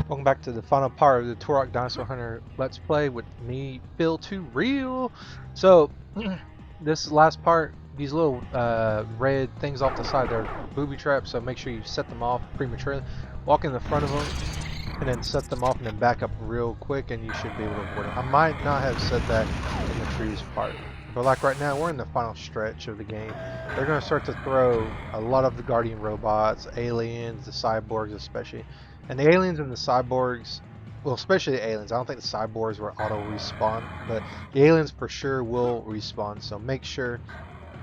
Welcome back to the final part of the Turok Dinosaur Hunter Let's Play with me, Phil 2 Real. So, this last part, these little red things off the side, they're booby traps, so make sure you set them off prematurely. Walk in the front of them, and then set them off, and then back up real quick, and you should be able to avoid them. I might not have said that in the previous part, but like right now, we're in the final stretch of the game. They're going to start to throw a lot of the Guardian robots, aliens, the cyborgs especially. And the aliens and the cyborgs, well, especially the aliens, I don't think the cyborgs will auto respawn, but the aliens for sure will respawn, so make sure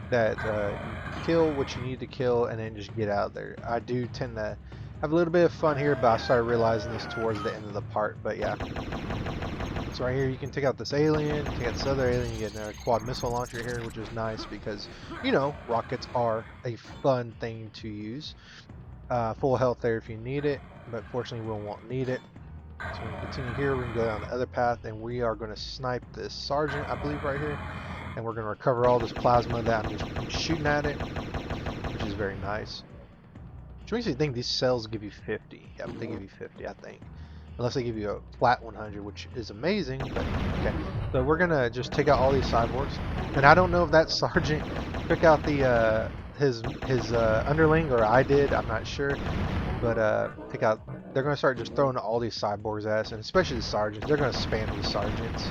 that you kill what you need to kill and then just get out of there. I do tend to have a little bit of fun here, but I started realizing this towards the end of the part, but yeah. So right here you can take out this alien, take out this other alien, you get another quad missile launcher here, which is nice because, you know, rockets are a fun thing to use. Full health there if you need it, but fortunately we won't need it. So we're going to continue here, we're going to go down the other path, and we are going to snipe this sergeant, I believe, right here. And we're going to recover all this plasma that I'm just shooting at it, which is very nice. Which makes me think these cells give you 50. Yeah, they give you 50, I think. Unless they give you a flat 100, which is amazing, but okay. So we're going to just take out all these cyborgs. And I don't know if that sergeant took out the his underling, or I did, I'm not sure, but they're going to start just throwing all these cyborgs at us, and especially the sergeants. They're going to spam these sergeants,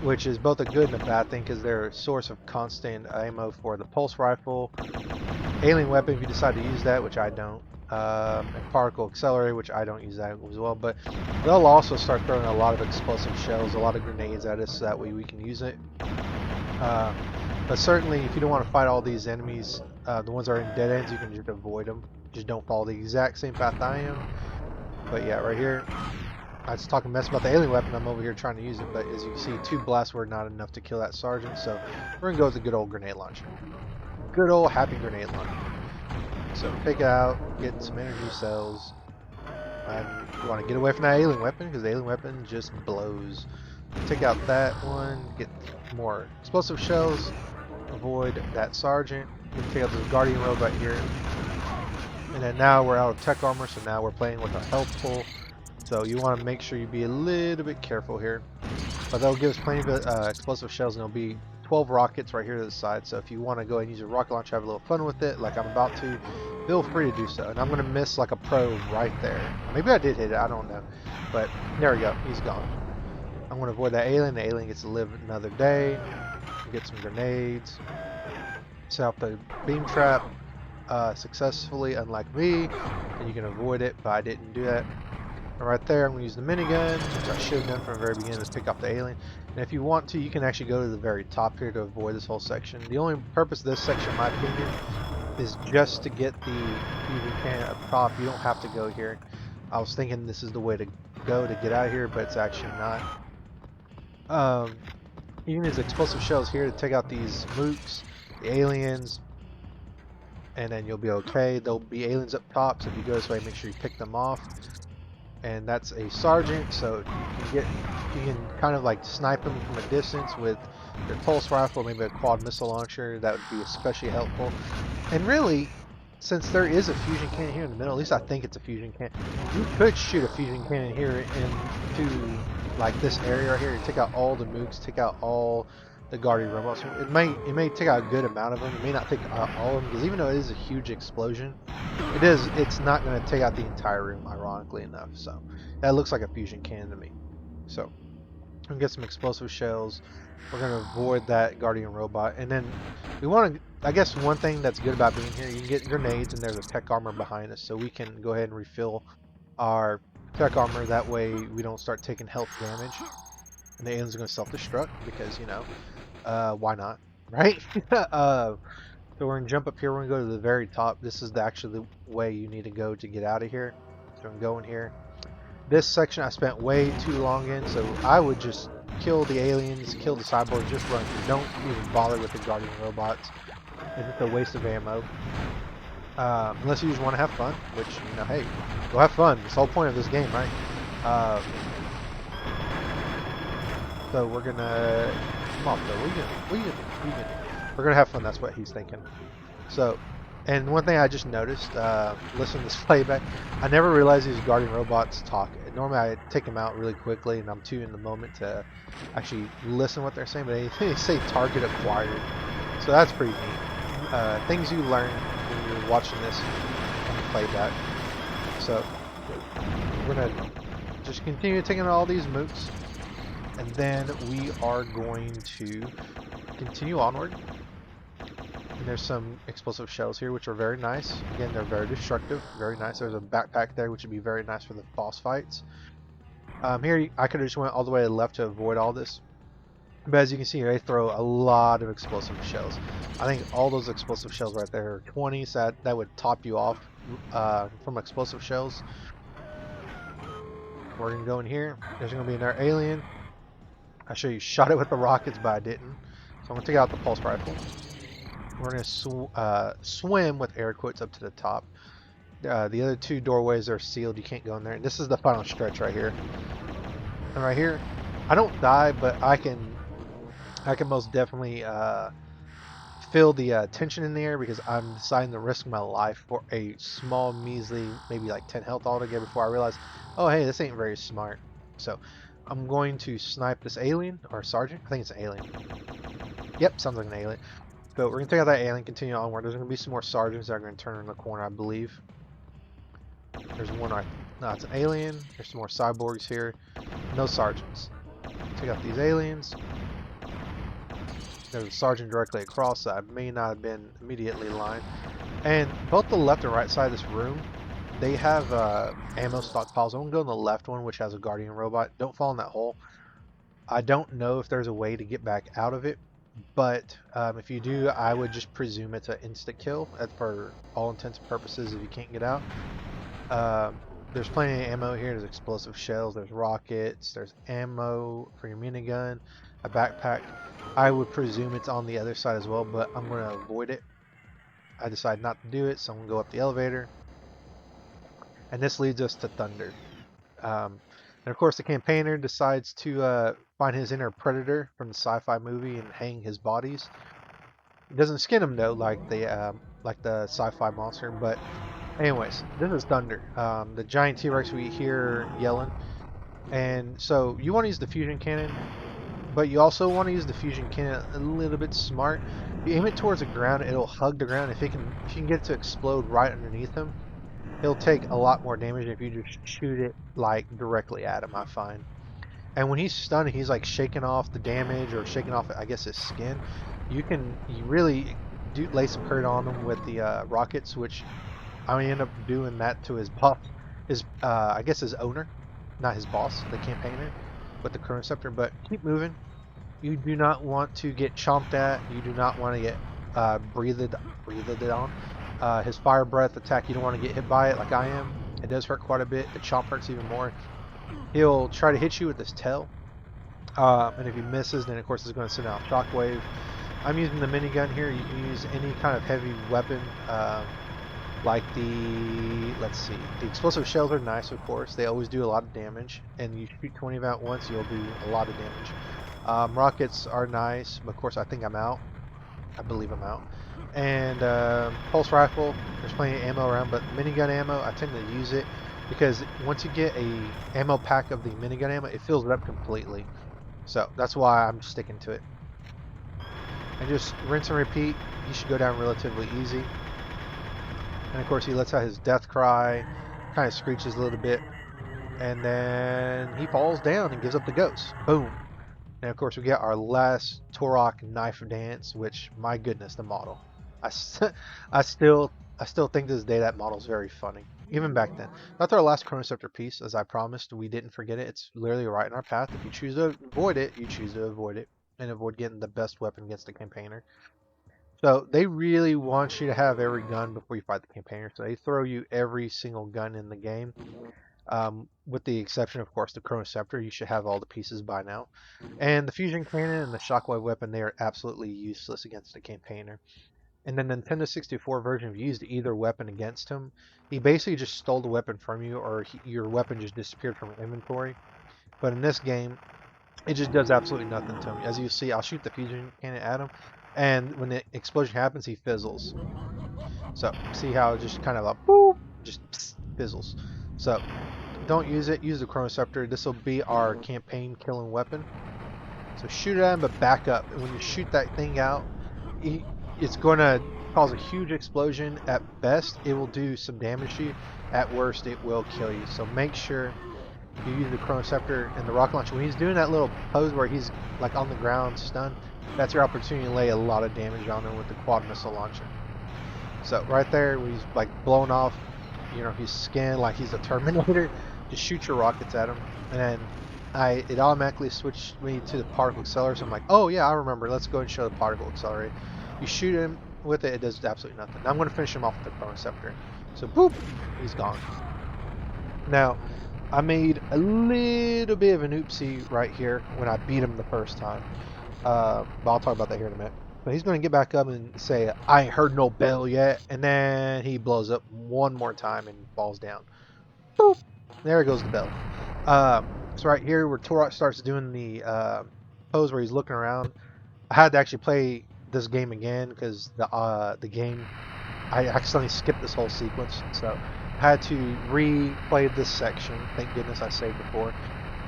which is both a good and a bad thing because they're a source of constant ammo for the pulse rifle, alien weapon if you decide to use that, which I don't, and particle accelerator, which I don't use that as well, but they'll also start throwing a lot of explosive shells, a lot of grenades at us, so that way we can use it. But certainly, if you don't want to fight all these enemies, the ones that are in dead ends, you can just avoid them. Just don't follow the exact same path I am. But yeah, right here, I was talking mess about the alien weapon. I'm over here trying to use it, but as you can see, 2 blasts were not enough to kill that sergeant. So we're gonna go with the good old grenade launcher. Good old happy grenade launcher. So take it out, get some energy cells. And you want to get away from that alien weapon because the alien weapon just blows. Take out that one, get more explosive shells. Avoid that sergeant. We can take out this guardian robot here. And then now we're out of tech armor, so now we're playing with a health pull. So you want to make sure you be a little bit careful here. But that'll give us plenty of explosive shells, and there'll be 12 rockets right here to the side. So if you want to go and use a rocket launcher, have a little fun with it, like I'm about to, feel free to do so. And I'm going to miss like a pro right there. Maybe I did hit it, I don't know. But there we go, he's gone. I'm going to avoid that alien. The alien gets to live another day. Get some grenades. Set up the beam trap successfully, unlike me, and you can avoid it, but I didn't do that. And right there, I'm going to use the minigun, which I should have done from the very beginning to pick up the alien. And if you want to, you can actually go to the very top here to avoid this whole section. The only purpose of this section, in my opinion, is just to get the fusion cannon up top. You don't have to go here. I was thinking this is the way to go to get out of here, but it's actually not. You can use explosive shells here to take out these mooks, the aliens, and then you'll be okay. There'll be aliens up top, so if you go this way, make sure you pick them off. And that's a sergeant, so you can kind of like snipe them from a distance with your pulse rifle, maybe a quad missile launcher. That would be especially helpful. And really, since there is a fusion cannon here in the middle, at least I think it's a fusion cannon, you could shoot a fusion cannon here into like this area right here. You take out all the mooks, take out all the guardian robots. It may take out a good amount of them. It may not take out all of them, because even though it is a huge explosion, it's not going to take out the entire room, ironically enough. So that looks like a fusion cannon to me. So I'm gonna get some explosive shells. We're going to avoid that guardian robot, and then we want to, I guess one thing that's good about being here, you can get grenades, and there's a tech armor behind us, so we can go ahead and refill our tech armor. That way we don't start taking health damage, and the aliens are going to self-destruct because, you know, why not, right? So we're going to jump up here. We're going to go to the very top. This is actually the way you need to go to get out of here. So I'm going here. This section I spent way too long in, so I would just kill the aliens, kill the cyborgs, just run. Don't even bother with the guardian robots. It's just a waste of ammo. Unless you just want to have fun, which, you know, hey, go have fun. It's the whole point of this game, right? So we're gonna come off though. We're gonna have fun. That's what he's thinking. So, and one thing I just noticed, listening to this playback, I never realized these guardian robots talk. normally I take them out really quickly, and I'm too in the moment to actually listen what they're saying. But they say target acquired, so that's pretty neat. Things you learn when you're watching this and play that. So we're gonna just continue taking all these mooks, and then we are going to continue onward. And there's some explosive shells here, which are very nice. Again, they're very destructive, very nice. There's a backpack there, which would be very nice for the boss fights. Here, I could have just went all the way to the left to avoid all this. But as you can see here, they throw a lot of explosive shells. I think all those explosive shells right there are 20, so that would top you off from explosive shells. We're going to go in here. There's going to be another alien. I should have shot it with the rockets, but I didn't. So I'm going to take out the pulse rifle. We're going to swim with air quotes up to the top. The other two doorways are sealed. You can't go in there. And this is the final stretch right here. And right here, I don't die, but I can most definitely feel the tension in the air because I'm deciding to risk my life for a small, measly, maybe like 10 health altogether before I realize, oh, hey, this ain't very smart. So I'm going to snipe this alien, or sergeant. I think it's an alien. Yep, sounds like an alien. So we're going to take out that alien, continue onward. There's going to be some more sergeants that are going to turn in the corner, I believe. There's one right. No, it's an alien. There's some more cyborgs here. No sergeants. Take out these aliens. There's a sergeant directly across, so I may not have been immediately lined. And both the left and right side of this room, they have ammo stockpiles. I'm going to go in the left one, which has a guardian robot. Don't fall in that hole. I don't know if there's a way to get back out of it. But if you do, I would just presume it's an instant kill for all intents and purposes if you can't get out. There's plenty of ammo here. There's explosive shells, there's rockets, there's ammo for your minigun, a backpack. I would presume it's on the other side as well, but I'm going to avoid it. I decided not to do it, so I'm going to go up the elevator. And this leads us to Thunder. And of course, the campaigner decides to find his inner predator from the sci-fi movie and hang his bodies. He doesn't skin him though, like the sci-fi monster. But anyways, this is Thunder, the giant T-Rex we hear yelling. And so you want to use the fusion cannon, but you also want to use the fusion cannon a little bit smart. You aim it towards the ground, it'll hug the ground. If you can get it to explode right underneath him, he'll take a lot more damage than if you just shoot it like directly at him, I find. And when he's stunned, he's like shaking off the damage or shaking off, I guess, his skin. You really do lay some hurt on him with the rockets, which I end up doing that to his boss, I guess his owner, not his boss, the campaigner, with the Chronospector. But keep moving. You do not want to get chomped at. You do not want to get breathed on. His fire breath attack, you don't want to get hit by it like I am. It does hurt quite a bit. The chomp hurts even more. He'll try to hit you with his tail. And if he misses, then of course it's going to send out a shockwave. I'm using the minigun here. You can use any kind of heavy weapon. Like let's see, the explosive shells are nice, of course. They always do a lot of damage. And you shoot 20 of them at once, you'll do a lot of damage. Rockets are nice. Of course, I think I'm out. I believe I'm out. And pulse rifle, there's plenty of ammo around, but minigun ammo, I tend to use it because once you get a ammo pack of the minigun ammo, it fills it up completely. So that's why I'm sticking to it. And just rinse and repeat. You should go down relatively easy. And of course he lets out his death cry, kind of screeches a little bit, and then he falls down and gives up the ghost. Boom. And of course we get our last Turok knife dance, which, my goodness, the model. I still think to this day that model's very funny, even back then. That's our last Chronospector piece, as I promised. We didn't forget it. It's literally right in our path. If you choose to avoid it, you choose to avoid it and avoid getting the best weapon against the campaigner. So they really want you to have every gun before you fight the campaigner. So they throw you every single gun in the game. With the exception, of course, the Chronospector. You should have all the pieces by now. And the fusion cannon and the shockwave weapon, they are absolutely useless against the campaigner. In the Nintendo 64 version, if you used either weapon against him, he basically just stole the weapon from you, or your weapon just disappeared from your inventory. But in this game, it just does absolutely nothing to him. As you see, I'll shoot the fusion cannon at him, and when the explosion happens, he fizzles. So see how it just kind of like boop, just fizzles. So don't use it. Use the Chronospector. This will be our campaign killing weapon. So shoot at him, but back up. And when you shoot that thing out, it's going to cause a huge explosion. At best, it will do some damage to you. At worst, it will kill you. So make sure you use the Chronospector and the rocket launcher. When he's doing that little pose where he's like on the ground stunned, that's your opportunity to lay a lot of damage on him with the quad missile launcher. So right there, when he's like blowing off, you know, his skin like he's a Terminator, just shoot your rockets at him, and then it automatically switched me to the particle accelerator. So I'm like, oh yeah, I remember. Let's go and show the particle accelerator. You shoot him with it, it does absolutely nothing. Now I'm going to finish him off with the Chronospector. So boop, he's gone. Now I made a little bit of an oopsie right here when I beat him the first time, but I'll talk about that here in a minute. But he's going to get back up and say, I ain't heard no bell yet, and then he blows up one more time and falls down. Boop! There goes the bell. So right here where Turok starts doing the pose where he's looking around, I had to actually play this game again because the game, I accidentally skipped this whole sequence, so I had to replay this section. Thank goodness I saved before.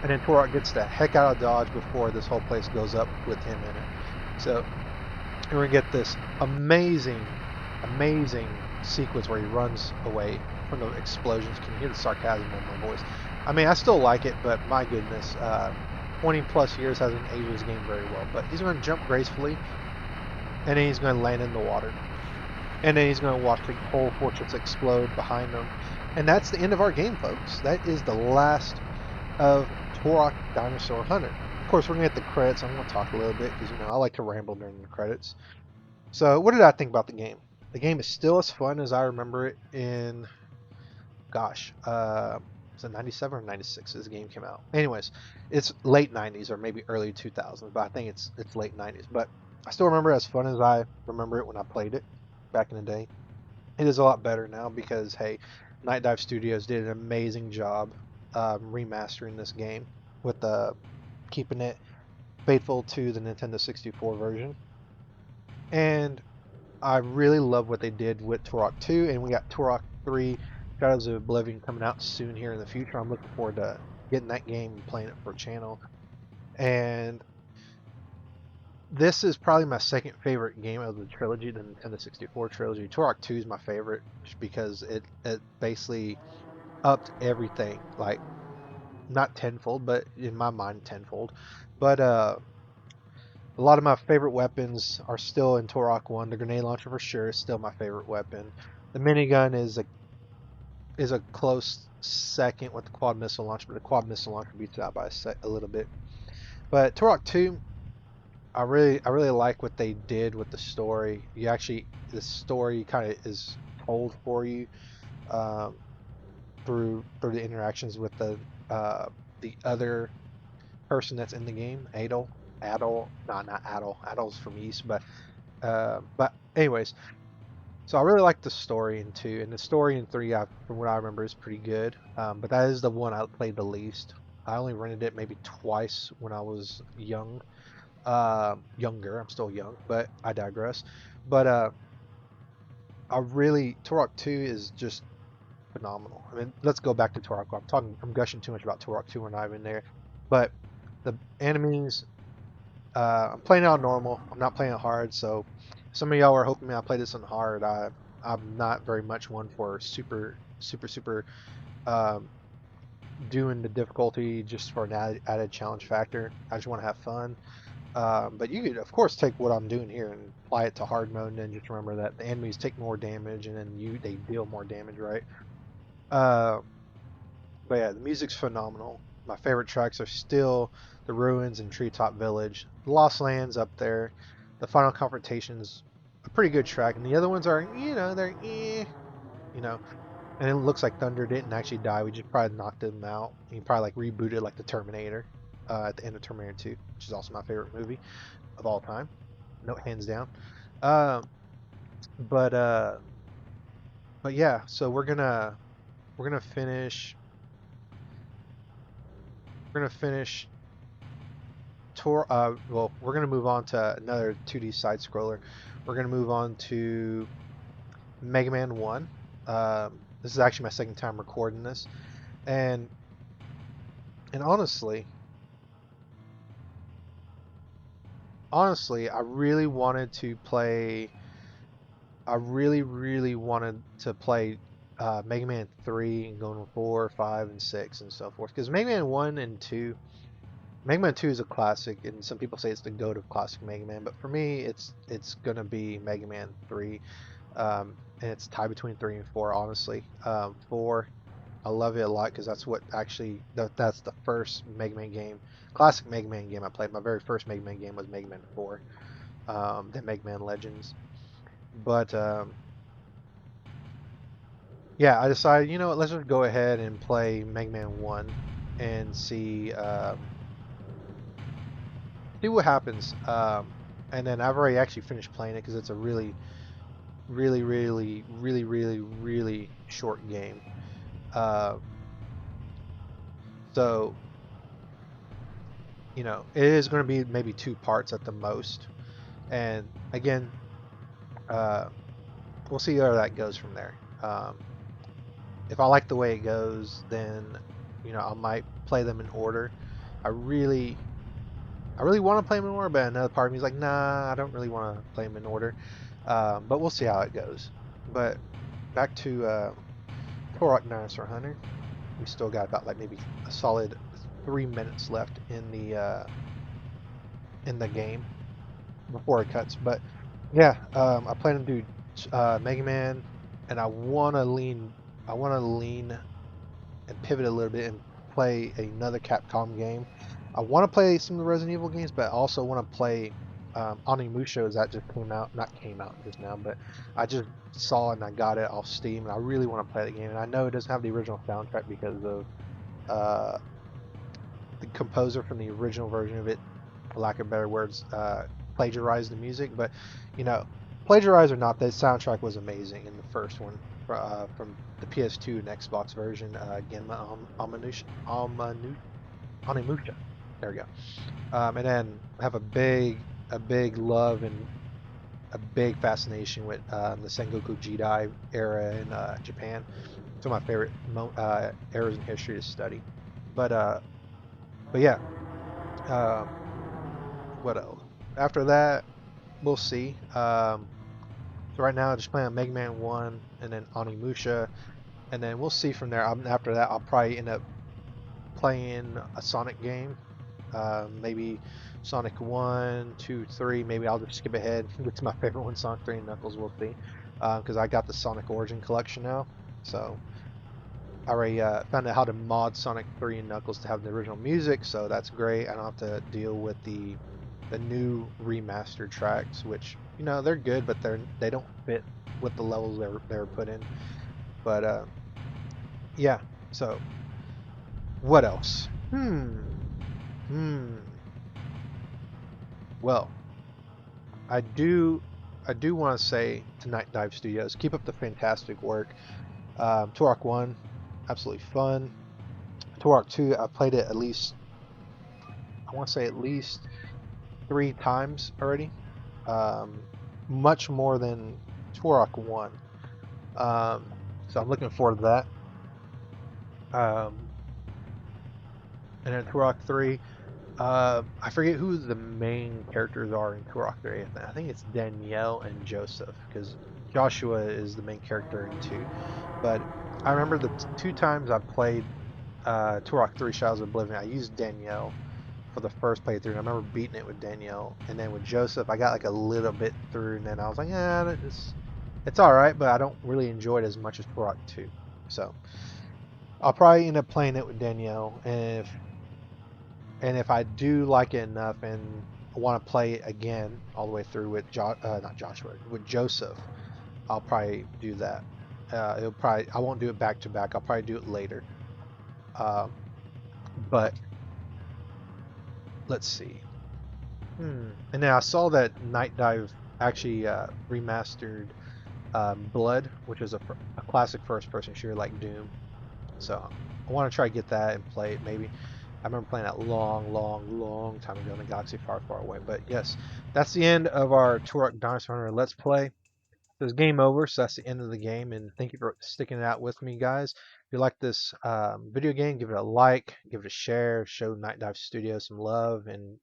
And then Turok gets the heck out of Dodge before this whole place goes up with him in it. So we're going to get this amazing sequence where he runs away from the explosions. Can you hear the sarcasm in my voice? I mean, I still like it, but my goodness, 20 plus years hasn't aged this game very well. But he's going to jump gracefully, and then he's going to land in the water. And then he's going to watch the whole fortress explode behind him. And that's the end of our game, folks. That is the last of Turok Dinosaur Hunter. Of course, we're going to get the credits. I'm going to talk a little bit because, you know, I like to ramble during the credits. So, what did I think about the game? The game is still as fun as I remember it in, gosh, was it 97 or 96 as the game came out? Anyways, it's late 90s or maybe early 2000s, but I think it's late 90s. But I still remember it as fun as I remember it when I played it back in the day. It is a lot better now because, hey, Night Dive Studios did an amazing job remastering this game with keeping it faithful to the Nintendo 64 version. And I really love what they did with Turok 2, and we got Turok 3 Shadows of Oblivion coming out soon here in the future. I'm looking forward to getting that game and playing it for a channel. And this is probably my second favorite game of the trilogy, the Nintendo 64 trilogy. Turok 2 is my favorite just because it basically upped everything, like not tenfold, but in my mind tenfold. But a lot of my favorite weapons are still in Turok 1. The grenade launcher for sure is still my favorite weapon. The minigun is a close second with the quad missile launcher, but the quad missile launcher beats it out by a little bit. But Turok 2, I really like what they did with the story. The story kind of is told for you through the interactions with the other person that's in the game, Adol. No, not Adol. Adol's from East, but anyways. So I really like the story in 2, and the story in 3, from what I remember, is pretty good. But that is the one I played the least. I only rented it maybe twice when I was younger. I'm still young, but I digress. But Turok 2 is just phenomenal. I mean, let's go back to Turok 1. I'm gushing too much about Turok 2. We're not even there. But the enemies, I'm playing it on normal. I'm not playing it hard, so some of y'all are hoping I play this on hard. I'm not very much one for super doing the difficulty just for an added challenge factor. I just want to have fun. But you could, of course, take what I'm doing here and apply it to hard mode, and then just remember that the enemies take more damage, and then they deal more damage, right? But yeah, the music's phenomenal. My favorite tracks are still The Ruins and Treetop Village. The Lost Lands up there. The Final Confrontation's a pretty good track, and the other ones are, they're And it looks like Thunder didn't actually die. We just probably knocked him out. He probably like rebooted like the Terminator at the end of Terminator 2, which is also my favorite movie of all time. No, hands down. But yeah, so we're gonna finish. We're gonna finish well, we're gonna move on to another 2D side scroller. We're gonna move on to Mega Man 1. This is actually my second time recording this, and And honestly, I really wanted to play. I really wanted to play Mega Man 3 and going 4, 5, and 6 and so forth. Because Mega Man 1 and 2, Mega Man 2 is a classic, and some people say it's the goat of classic Mega Man. But for me, it's gonna be Mega Man 3, and it's tied between 3 and 4. Honestly, 4, I love it a lot because that's what actually that's the first Mega Man game, classic Mega Man game I played. My very first Mega Man game was Mega Man 4, then Mega Man Legends. But yeah, I decided, you know what, let's just go ahead and play Mega Man 1 and see what happens. And then I've already actually finished playing it because it's a really short game. Uh, so, you know, it is going to be maybe 2 parts at the most. And again, uh, we'll see where that goes from there. If I like the way it goes, then, you know, I might play them in order. I really I really want to play them in order, but another part of me is like, nah, I don't really want to play them in order. But we'll see how it goes. But back to Turok Dinosaur Hunter. We still got about like maybe a solid 3 minutes left in the game before it cuts. But yeah, I plan to do Mega Man, and I want to lean and pivot a little bit and play another Capcom game. I want to play some of the Resident Evil games, but I also want to play Onimusha that just came out. Not came out just now, but I just saw it and I got it off Steam, and I really want to play the game. And I know it doesn't have the original soundtrack because of uh, the composer from the original version of it, for lack of better words, plagiarized the music. But you know, plagiarized or not, the soundtrack was amazing in the first one from the PS2 and Xbox version. Genma Onimusha. There we go. And then I have a big love and a big fascination with the Sengoku Jidai era in Japan. It's one of my favorite eras in history to study. But uh, but yeah, um, what else? After that, we'll see. So right now, I'm just playing on Mega Man 1 and then Onimusha, and then we'll see from there. After that, I'll probably end up playing a Sonic game. Maybe Sonic 1, 2, 3. Maybe I'll just skip ahead. Get to my favorite one, Sonic 3 and Knuckles. We'll see. Because I got the Sonic Origin collection now. So I already found out how to mod Sonic 3 and Knuckles to have the original music. So that's great. I don't have to deal with the new remastered tracks, which, you know, they're good, but they don't fit with the levels they were put in. But yeah. So what else? Hmm. Well, I do I do want to say to Night Dive Studios, keep up the fantastic work. Turok 1, absolutely fun. Turok 2, I played it at least, I want to say at least 3 times already. Um, much more than Turok 1. Um, so I'm looking forward to that. And then Turok 3, I forget who the main characters are in Turok 3. I think it's Danielle and Joseph, because Joshua is the main character in 2. But I remember the 2 times I played Turok 3 Shadows of Oblivion, I used Danielle for the first playthrough, and I remember beating it with Danielle. And then with Joseph, I got like a little bit through, and then I was like, yeah, it's alright, but I don't really enjoy it as much as Turok 2. So I'll probably end up playing it with Danielle, and if I do like it enough and want to play it again all the way through with not Joshua, with Joseph, I'll probably do that. I won't do it back to back. I'll probably do it later. Um, but let's see. And then I saw that Night Dive actually remastered Blood, which is a classic first-person shooter like Doom. So I want to try to get that and play it maybe. I remember playing that long time ago in the galaxy far away. But yes, that's the end of our Turok Dinosaur Hunter Let's Play. So it's game over, so that's the end of the game. And thank you for sticking it out with me, guys. If you like this video game, give it a like, give it a share, show Night Dive Studios some love, and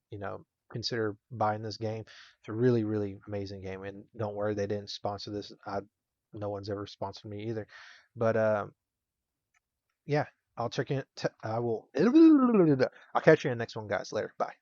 consider buying this game. It's a really, really amazing game. And don't worry, they didn't sponsor this. No one's ever sponsored me either. But yeah, I'll check in. I will. I'll catch you in the next one, guys. Later. Bye.